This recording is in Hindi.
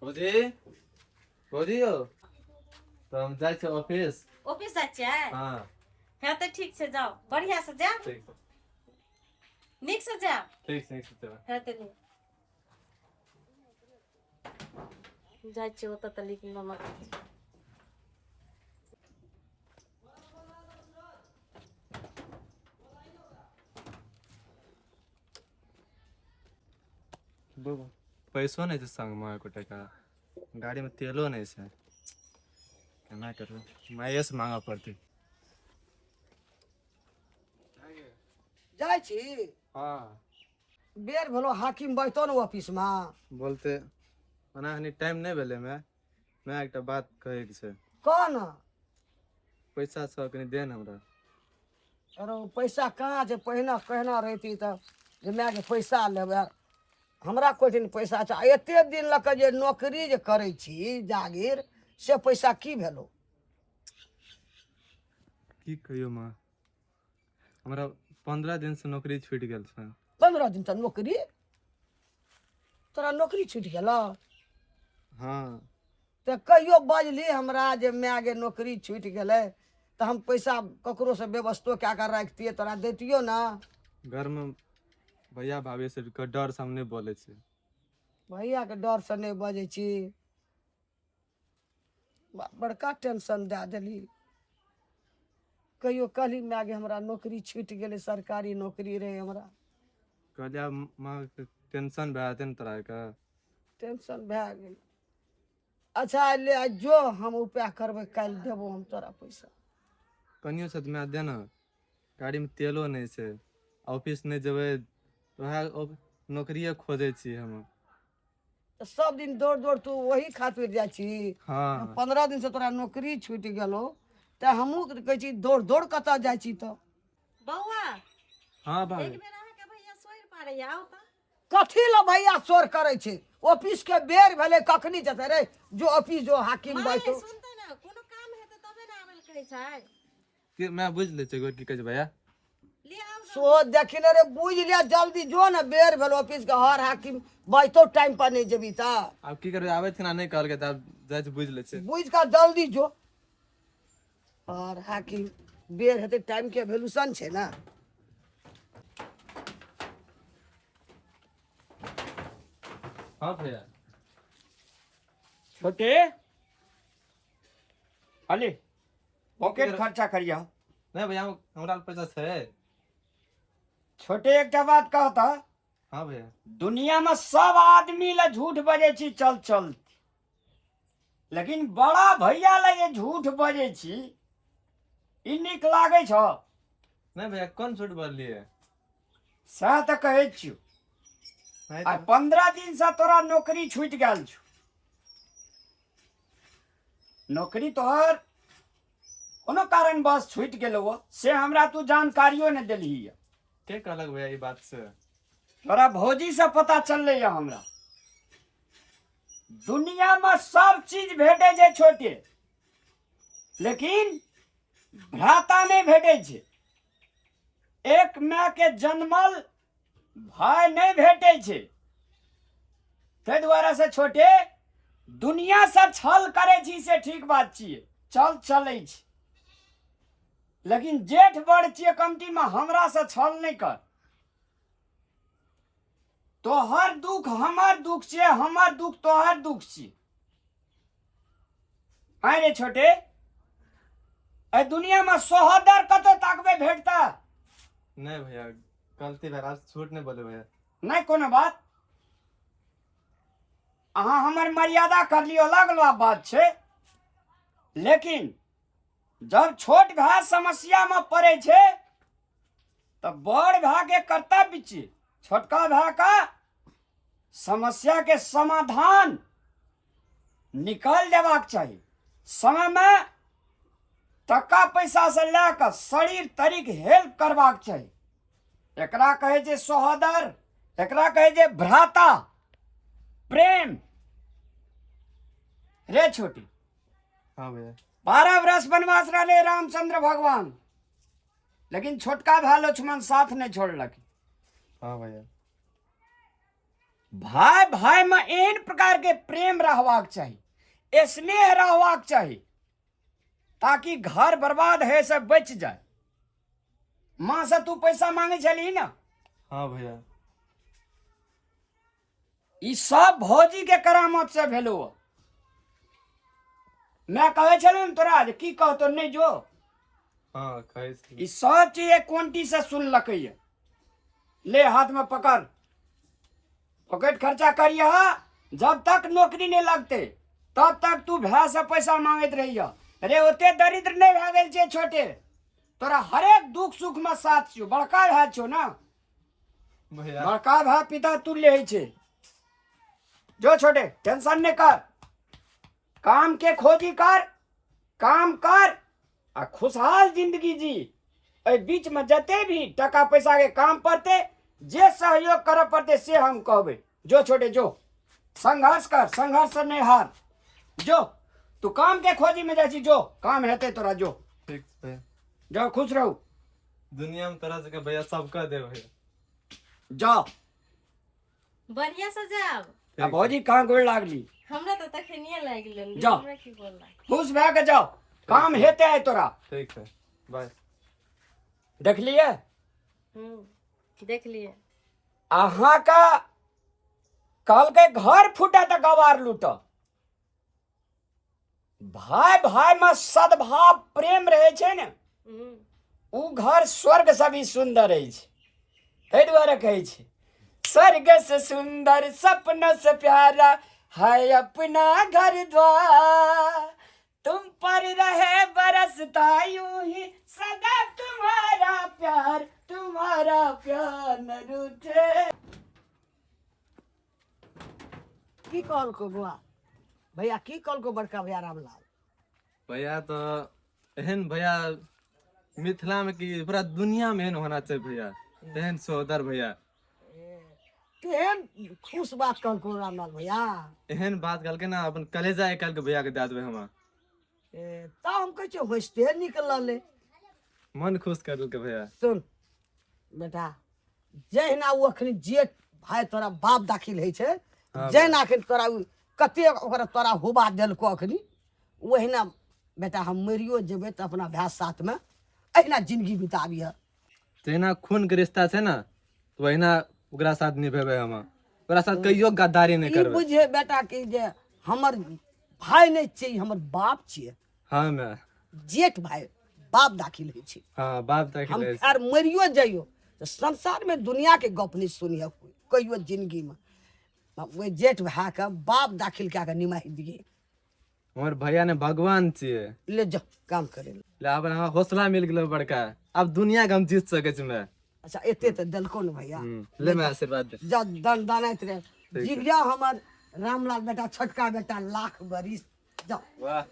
भौजी भौजी हो तो हम जाइ छै ऑफिस। ऑफिस जाइ छियै? हाँ हाँ तऽ ठीक छै, जाओ बढ़िया से जाओ, ठीक छै नीक से जाओ। ठीक छै चलो। हाँ तऽ नीक जाइ छियै ओतऽ तऽ लेकिन नमक पैसो नहीं छै संगमे एको टका, गाड़ी में तेलो नहीं छै, केना करू माये से मांगा पड़तै। जाइ छी। हाँ बेर भेलो हाकिम बैठो ने ऑफिस में। बोलते ओना हनी टाइम नहीं भेलै मैं एकटा बात कहै के छै। कौन? पैसा सब कनी दे न हमरा। अरे पैसा कहाँ छै, पहिने कहना रहती तऽ जे माय के पैसा लेबै। हमरा कोई दिन पैसा छै, एते दिन लग के जे नौकरी जे करै छी जागीर से पैसा की भेलो? की कहियो माँ, हमरा 15 दिन से नौकरी छूट गेल छै। 15 दिन तक नौकरी? तोरा नौकरी छूट गेलो? हाँ तऽ कहियो बजली हमरा जे माय गे नौकरी छूट गेलै तऽ हम पैसा ककरो से व्यवस्थो कए कऽ राखतियै, तोरा दैतियो ना। घर में भैया भाभी से डर से हम नहीं बोले छै। भैया के डर से नहीं बजै छी, बड़का टेंशन दे देली। कहियो कहली माय गे हमरा नौकरी छूट गेलै, सरकारी नौकरी रहे हमरा। कहलिया माँ के टेंशन भए जेतै ने तोरा के। टेंशन भए गेल। अच्छा ले आ जो, हम उपाय करबै, काल्हि देबो हम तोरा पैसा। कनियो से मैं दे न, गाड़ी में तेलो नहीं छै, ऑफिस नहीं जेबै वह नौकरिये खोजे छी हम। तऽ सब दिन दौड़ दौड़ तू वही खातिर जाइ छी। हाँ 15 दिन से तोरा नौकरी छूट गेलो तऽ हमहूँ कहै छी दौड़ दौड़ कतऽ जाइ छी तऽ। बौआ हाँ एक भाभी बेर अहाँके भैया सोइर पारैया, आउ तऽ। कथी ला भैया शोर करे छै? ऑफिस के बेर भेले, कखनी जेते रे? जो ऑफिस जो हाकिम माय बैठो। सुनते ने, कोनो काम हेतै तबे ने आबै ले कहै छै। कि मैं बुझ ले छै की कहै छै भैया। ले आउ सो देखने रे, बुझ लिया जल्दी जो ना, बेर भेल ऑफिस के, हर हाकिम बैठो टाइम पर नहीं जेबी ता। अब की करबे, आबै थिना नहीं कहल के त अब जाय छै बुझ ले छै। बुझ का जल्दी जो। और हाकिम बेर हेते, टाइम के वैल्यूशन छै ना। हाँ भैया छोटे अली पॉकेट खर्चा करिया। नहीं भैया हमरा पैसा छै। छोटे एक बात कहता, हाँ भैया दुनिया में सब आदमी ला झूठ बजे छी चल चल, लेकिन बड़ा भैया ला ये झूठ बजे छी ई निक लागे छ? नहीं भैया कौन झूठ बोलिए? सह तो कहे छियो। नहीं आ तो 15 दिन से तोरा नौकरी छूट गेल छो। नौकरी तोहर कोनो कारण बस छूट गेलो से हमरा तू जानकारियो ने देलही। के कहलक भैया ये बात से? तोरा भौजी से पता चलले या हमरा। दुनिया में सब चीज भेटे छै छोटे, लेकिन भ्राता नहीं भेटे छै। एक माय के जन्मल भाई नहीं भेटे छै। ते द्वारा से छोटे दुनिया से छल करे छी से ठीक बात छिए, चल चले छी, लेकिन जेठ बड़ छिए कमटी में हमरा से छल नहीं कर। तोहर दुख हमर दुख छे, हमर दुख तोहर दुख छे। आय रे छोटे, ए दुनिया में सोहदर कतो ताकबे भेटता? नहीं भैया गलती भैया, आज झूठ नहीं बोले भैया। नहीं कोनो बात, अहाँ हमर मर्यादा कर लियो, अलग अलग बात छे। लेकिन जब छोट भाई समस्या में पड़े छे तब बड़ भाई के कर्तव्य छे छोटका भाई का समस्या के समाधान निकाल देबाक चाहिए। समय में टका पैसा से लेकर शरीर तरीक हेल्प करबाक चाहिए। एकरा कहे छे सहोदर, एकरा कहे छे भ्राता, प्रेम। रे छोटी, हाँ भैया 12 वर्ष वनवास रहे रामचंद्र भगवान, लेकिन छोटका भाई लक्ष्मण साथ नहीं छोड़लक। हाँ भैया भाई भाई में एहन प्रकार के प्रेम रहबाक चाहिए, स्नेह रहबाक चाहिए, ताकि घर बर्बाद है से बच जाए। माँ से तू पैसा मांगे चली ना, हाँ भैया। ई सब भौजी के करामत से भेलो। मैं कहे चलू न तोरा जे की कहतो नहीं जो, हाँ कहे ई सब चीज एक क्वांटी से सुन लकैया। ले हाथ में पकड़, पॉकेट खर्चा करिए। जब तक नौकरी नहीं लगते तब तक तू भै से पैसा मांगत रहिए। अरे ओते दरिद्र नहीं भै गेल छे छोटे, तोरा हरेक दुख सुख में साथ छो। बड़का भाई छो ना, भैया। बड़का भाई पिता तुल्य है छे। जो छोटे टेंशन नहीं कर, काम के खोजी कर, काम कर आ खुशहाल जिंदगी जी। ए बीच में जते भी टका पैसा के काम पड़ते, जे सहयोग करे पड़ते से हम कहबे। जो छोटे जो, संघर्ष कर, संघर्ष से नहीं हार। जो तू काम के खोजी में जाची, जो काम हेते तोरा जो। ठीक भैया। जो खुश रहो। दुनिया में तरह से भैया सबका दे भैया। जाओ। बढ़िया से जाओ। अब भौजी कहाँ गोड़ लागली, हमरा तो तखनिए लाग गेल। जाओ। हमरा की बोलला। खुश भै के जाओ, काम हेते है तोरा। ठीक है, बाय। देख लिए देख लिए। अहाँ का कल के घर फूटा तो गवार लूट। भाई भाई में सद्भाव प्रेम रहे छे ने, उ घर स्वर्ग से भी सुंदर है। ताहि दुआरे कहे छे, स्वर्ग से सुंदर सपनों से प्यारा है अपना घर द्वार। तुम पर रहे बरसता यूं ही सदा तुम्हारा प्यार, तुम्हारा प्यार न रूठे। की कहल को बुआ भैया, की कहल को बड़का भैया रामलाल? भैया तो एहन भैया मिथिला में कि पूरा दुनिया में एहन होना चाहिए भैया, एहन सोदर भैया। केहन खुश बात कहल को रामलाल भैया। एहन बात कल के ना अपन कलेजा निकाल के भैया के दे देबे हम। ता हम कहे छो होस्ते निकल ले। मन खुश कर के भैया। सुन बेटा, जहिना वो अखनी जेठ भाई तोरा बाप दाखिल है छे, हाँ जहिना अखनी तोरा कते ओकरा तोरा हुबा देलको अखनी, वहिना बेटा हम मरियो जेबे त अपना भाई साथ में अहिना जिंदगी बिताबिए। जहिना खून के रिश्ता छै ना, तो वहिना ओकरा साथ निभेबे हम। ओकरा साथ कहियो गद्दारी नहीं ई करबे। बुझे बेटा कि जे हमर भाई नहीं छिए, हमर बाप छिए। हाँ मैं, जेठ भाई बाप दाखिल है छे। हाँ बाप तक हम ले। यार मरियो जाइयो तो संसार में दुनिया के गप नहीं सुनिए कहियो जिंदगी में। वो जेठ भाई का बाप दाखिल क्या के निमाही दिए। हमर भैया ने भगवान छिए। ले जा काम करे ले अब हमरा हौसला मिल गेलो बड़का, अब दुनिया के हम जीत सके छी मैं। अच्छा एते तो दलको न भैया। ले मैं आशीर्वाद दे। जा दन दानत रहे जिया हमर रामलाल बेटा, छोटका बेटा, लाख बरिस। जा वाह।